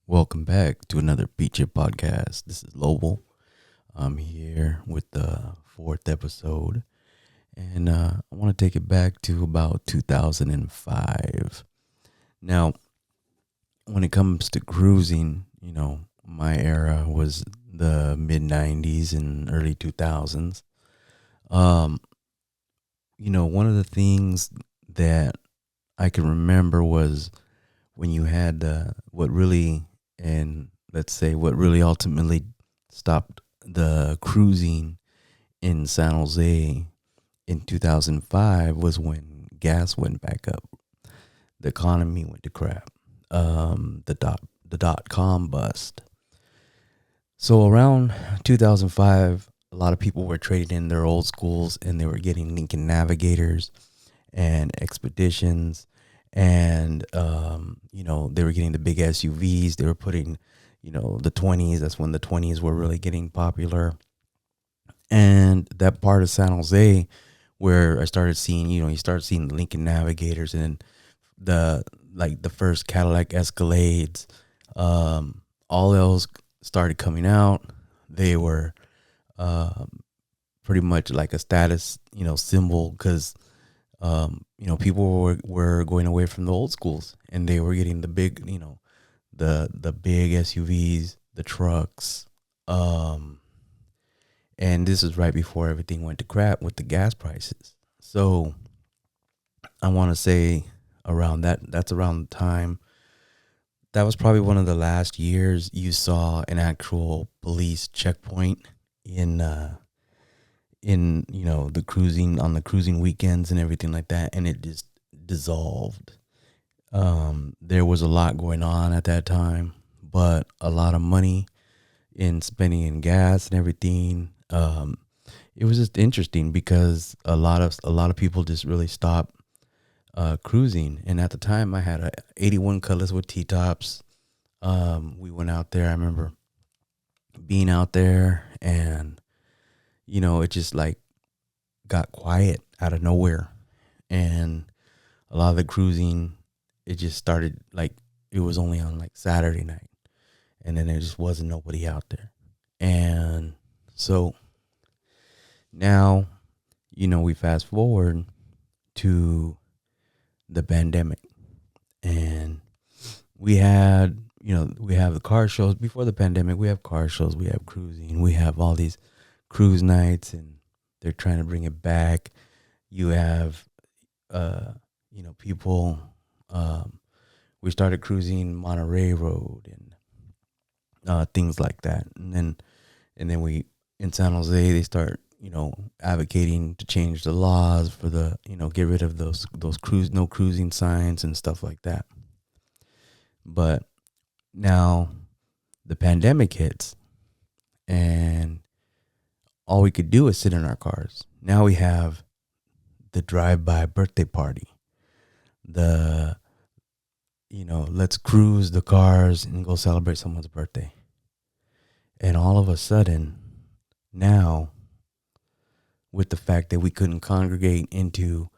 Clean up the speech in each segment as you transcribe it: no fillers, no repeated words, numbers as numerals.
Welcome back to another Feature Podcast. This is Lobo. I'm here with the fourth episode, and I want to take it back to about 2005. Now, when it comes to cruising, my era was the mid 90s and early 2000s. Um, one of the things that I can remember was when you had what really, and let's say what really ultimately stopped the cruising in San Jose in 2005 was when gas went back up. The economy went to crap. The dot com bust. So around 2005, a lot of people were trading in their old schools and they were getting Lincoln Navigators and Expeditions, and they were getting the big SUVs. They were putting, the 20s. That's when the 20s were really getting popular. And that part of San Jose where I started seeing, you start seeing the Lincoln Navigators and the the first Cadillac Escalades. All those started coming out. They were pretty much like a status, symbol because people were going away from the old schools and they were getting the big, the big SUVs, the trucks. And this is right before everything went to crap with the gas prices. So I want to say that's around the time. That was probably one of the last years you saw an actual police checkpoint in the cruising on the cruising weekends and everything like that, and it just dissolved. There was a lot going on at that time, but a lot of money in spending in gas and everything. It was just interesting because a lot of people just really stopped cruising. And at the time, I had a 81 colors with T tops. We went out there. I remember being out there, and it just like got quiet out of nowhere, and a lot of the cruising, it just started like it was only on like Saturday night, and then there just wasn't nobody out there. And so now, we fast forward to the pandemic, and we have the car shows before the pandemic. We have car shows, we have cruising, we have all these cruise nights, and they're trying to bring it back. You have, people. We started cruising Monterey Road and things like that, and then we in San Jose they start advocating to change the laws for the get rid of those cruise no cruising signs and stuff like that. But now the pandemic hits, and all we could do is sit in our cars. Now we have the drive-by birthday party, the let's cruise the cars and go celebrate someone's birthday. And all of a sudden, now, with the fact that we couldn't congregate into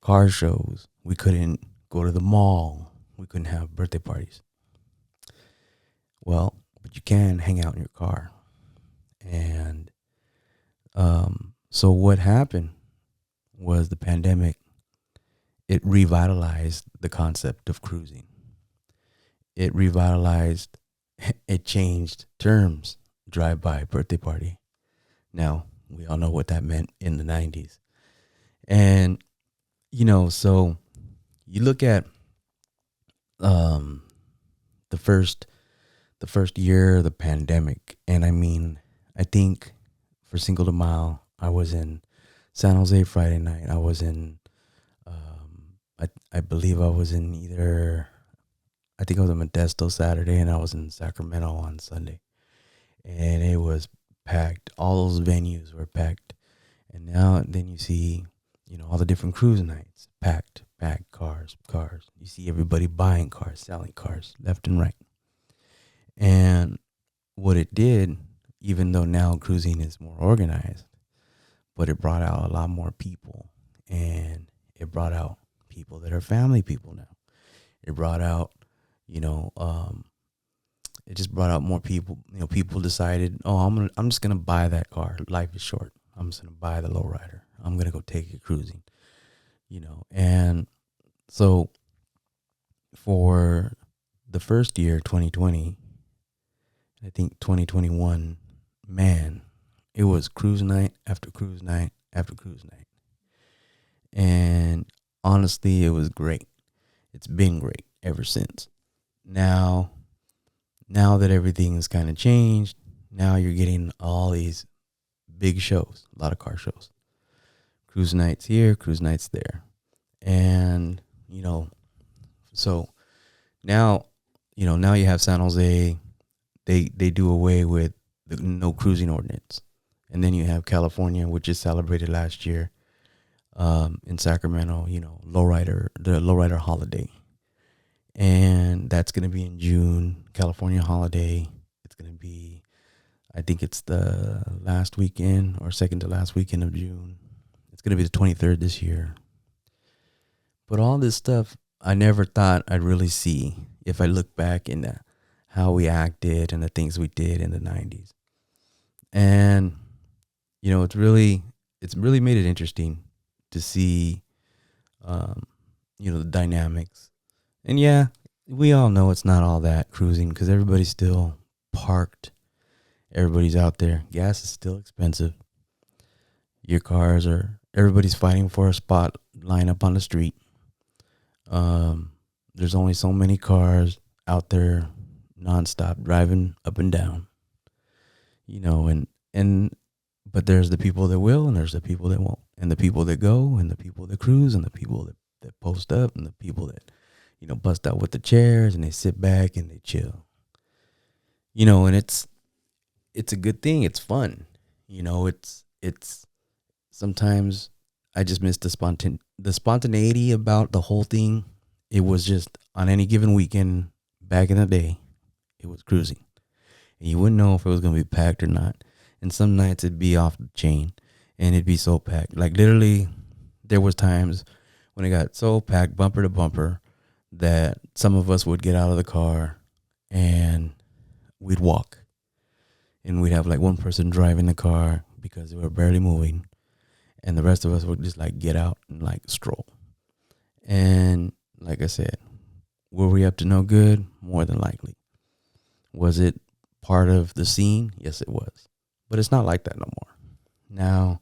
car shows, we couldn't go to the mall, we couldn't have birthday parties. Well, but you can hang out in your car. And so what happened was the pandemic, it revitalized the concept of cruising. It revitalized, it changed terms, drive-by birthday party. Now, we all know what that meant in the 90s. And, so you look at um, the first year of the pandemic, and I mean, I think for Cinco de Mayo, I was in San Jose Friday night. I was in, I believe I was in I think I was in Modesto Saturday, and I was in Sacramento on Sunday. And it was packed. All those venues were packed. And now then you see, all the different cruise nights, packed cars. You see everybody buying cars, selling cars left and right. And what it did, even though now cruising is more organized, but it brought out a lot more people, and it brought out people that are family people now. It brought out, you know, um, it just brought out more people. People decided, oh, I'm just gonna buy that car. Life is short. I'm just gonna buy the lowrider. I'm gonna go take it cruising. And so for the first year, 2020, I think 2021, man, it was cruise night after cruise night after cruise night. And honestly, it was great. It's been great ever since. Now, now that everything's kind of changed, now you're getting all these big shows, a lot of car shows. Cruise nights here, cruise nights there. And, so now, now you have San Jose. They do away with the no cruising ordinance. And then you have California, which is celebrated last year in Sacramento, the lowrider holiday. And that's going to be in June, California holiday. It's going to be, I think it's the last weekend or second to last weekend of June. It's going to be the 23rd this year. But all this stuff, I never thought I'd really see if I look back into how we acted and the things we did in the 90s. And, it's really made it interesting to see, the dynamics. And yeah, we all know it's not all that cruising because everybody's still parked. Everybody's out there. Gas is still expensive. Everybody's fighting for a spot line up on the street. There's only so many cars out there nonstop driving up and down, but there's the people that will, and there's the people that won't, and the people that go, and the people that cruise, and the people that post up, and the people that, bust out with the chairs and they sit back and they chill, and it's a good thing. It's fun. It's sometimes I just miss the spontaneity about the whole thing. It was just on any given weekend back in the day, it was cruising. And you wouldn't know if it was going to be packed or not. And some nights it'd be off the chain and it'd be so packed. Like literally, there was times when it got so packed, bumper to bumper, that some of us would get out of the car and we'd walk. And we'd have like one person driving the car because we were barely moving. And the rest of us would just like get out and like stroll. And like I said, were we up to no good? More than likely. Was it part of the scene? Yes, it was. But it's not like that no more. Now,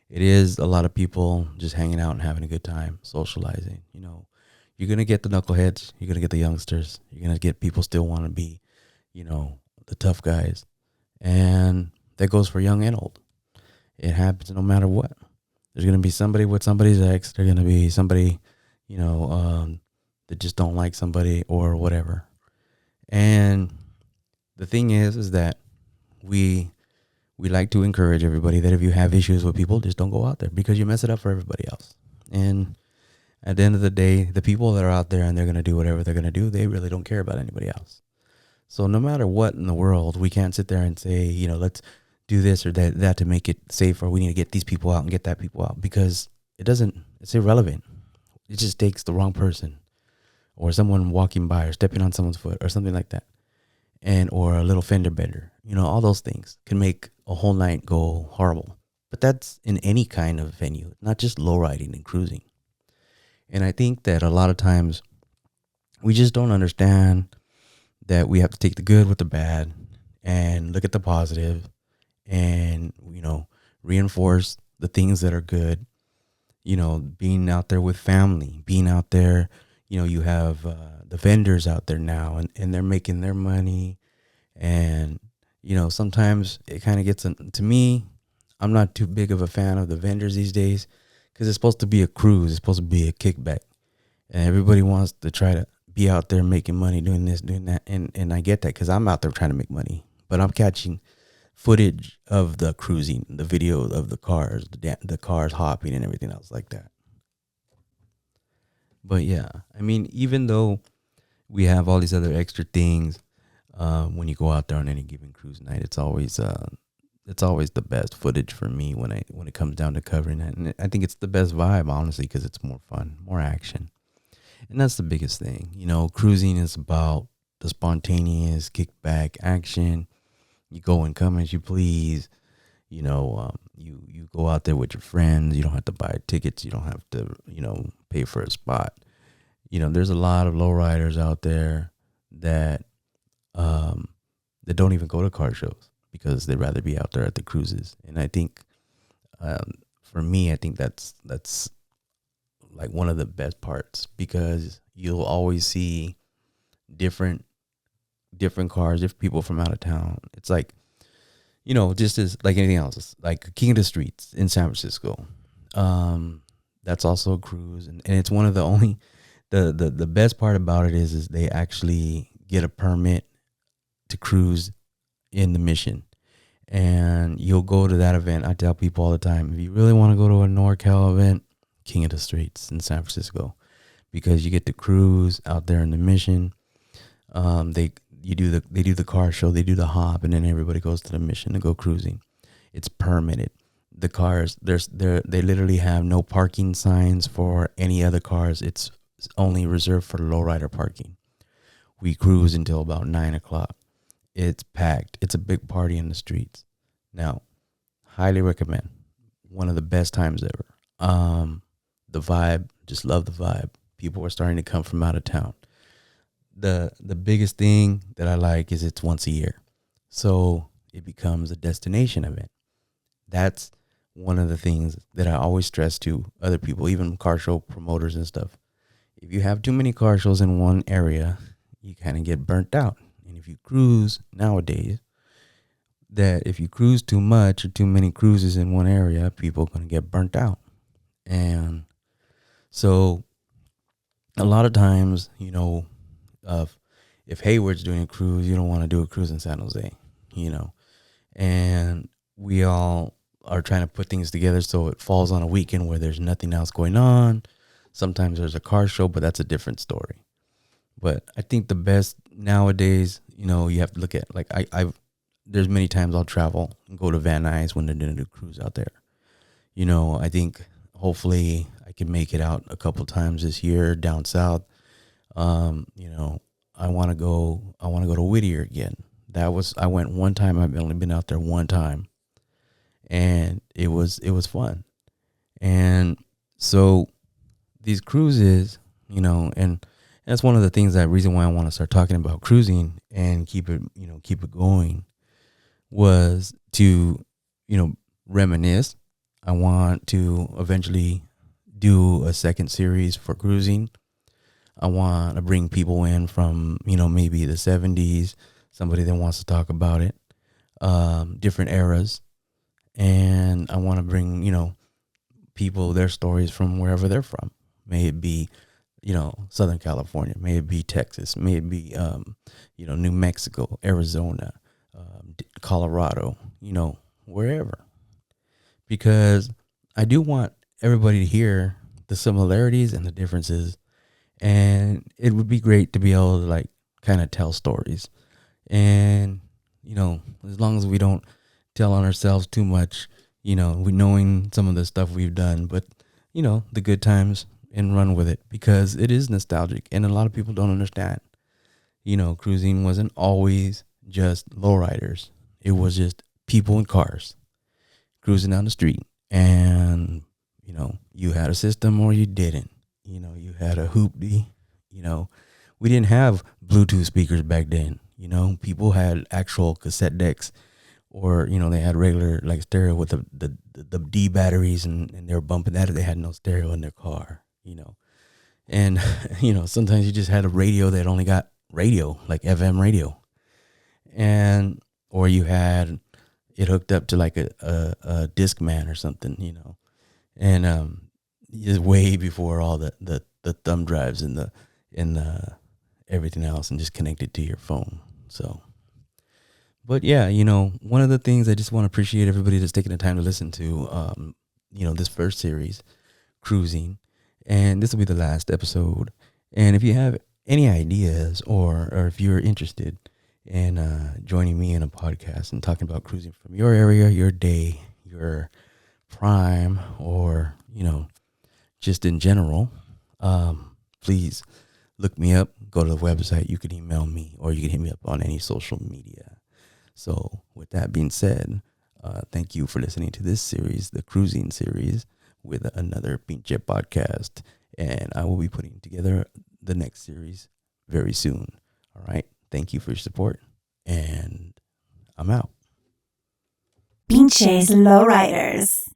it is a lot of people just hanging out and having a good time, socializing. You're going to get the knuckleheads. You're going to get the youngsters. You're going to get people still want to be, the tough guys. And that goes for young and old. It happens no matter what. There's going to be somebody with somebody's ex. There's going to be somebody, that just don't like somebody or whatever. And the thing is that we like to encourage everybody that if you have issues with people, just don't go out there because you mess it up for everybody else. And at the end of the day, the people that are out there and they're going to do whatever they're going to do, they really don't care about anybody else. So no matter what in the world, we can't sit there and say, let's do this or that to make it safer. We need to get these people out and get that people out because it's irrelevant. It just takes the wrong person or someone walking by or stepping on someone's foot or something like that. Or a little fender bender, all those things can make a whole night go horrible. But that's in any kind of venue, not just low riding and cruising. And I think that a lot of times we just don't understand that we have to take the good with the bad and look at the positive and, reinforce the things that are good, being out there with family, being out there, you have the vendors out there now and they're making their money. And, sometimes it kind of gets to me. I'm not too big of a fan of the vendors these days because it's supposed to be a cruise. It's supposed to be a kickback. And everybody wants to try to be out there making money, doing this, doing that. And I get that because I'm out there trying to make money. But I'm catching footage of the cruising, the video of the cars, the cars hopping and everything else like that. But yeah, I mean, even though we have all these other extra things, when you go out there on any given cruise night, it's always the best footage for me when it comes down to covering it. And I think it's the best vibe, honestly, because it's more fun, more action. And that's the biggest thing. Cruising is about the spontaneous kickback action. You go and come as you please. You go out there with your friends. You don't have to buy tickets. You don't have to, pay for a spot. There's a lot of lowriders out there that that don't even go to car shows because they'd rather be out there at the cruises. And I think, for me, I think that's like one of the best parts, because you'll always see different cars, different people from out of town. It's like, just as like anything else, it's like King of the Streets in San Francisco. That's also a cruise, and it's one of the only the best part about it is they actually get a permit to cruise in the Mission. And you'll go to that event. I tell people all the time, if you really want to go to a NorCal event, King of the Streets in San Francisco, because you get to cruise out there in the Mission. They do the car show, they do the hop, and then everybody goes to the Mission to go cruising. It's permitted. The cars, they literally have no parking signs for any other cars. It's only reserved for lowrider parking. We cruise until about 9:00. It's packed. It's a big party in the streets. Now, highly recommend. One of the best times ever. The vibe, just love the vibe. People are starting to come from out of town. The biggest thing that I like is it's once a year. So it becomes a destination event. That's one of the things that I always stress to other people, even car show promoters and stuff. If you have too many car shows in one area, you kind of get burnt out. And if you cruise nowadays, that if you cruise too much or too many cruises in one area, people are going to get burnt out. And so a lot of times, if Hayward's doing a cruise, you don't want to do a cruise in San Jose, and we all are trying to put things together so it falls on a weekend where there's nothing else going on. Sometimes there's a car show, but that's a different story. But I think the best nowadays, you have to look at, like, there's many times I'll travel and go to Van Nuys when they're doing a cruise out there. I think hopefully I can make it out a couple times this year down south. I want to go to Whittier again. I went one time. I've only been out there one time, and it was fun. And so these cruises, and that's one of the things, that reason why I want to start talking about cruising and keep it going, was to, reminisce. I want to eventually do a second series for cruising. I want to bring people in from, maybe the 70s, somebody that wants to talk about it, different eras. And I want to bring, people, their stories from wherever they're from. May it be, Southern California, may it be Texas, may it be, New Mexico, Arizona, Colorado, wherever. Because I do want everybody to hear the similarities and the differences. And it would be great to be able to, like, kind of tell stories. And, as long as we don't tell on ourselves too much, we knowing some of the stuff we've done, but, the good times, and run with it, because it is nostalgic. And a lot of people don't understand, cruising wasn't always just lowriders. It was just people in cars cruising down the street. And, you had a system or you didn't. You had a hoopty. We didn't have Bluetooth speakers back then. People had actual cassette decks, or, they had regular, like, stereo with the D batteries, and they were bumping that. They had no stereo in their car, and, sometimes you just had a radio that only got radio, like FM radio, and, or you had it hooked up to like a Discman or something, and, is way before all the thumb drives and the everything else, and just connected to your phone. So, but yeah, one of the things I just want to appreciate everybody that's taking the time to listen to, this first series, cruising, and this will be the last episode. And if you have any ideas, or if you're interested in joining me in a podcast and talking about cruising from your area, your day, your prime, or, just in general, please look me up, go to the website. You can email me or you can hit me up on any social media. So with that being said, thank you for listening to this series, the cruising series, with another Pinche podcast. And I will be putting together the next series very soon. All right. Thank you for your support. And I'm out. Pinches Lowriders.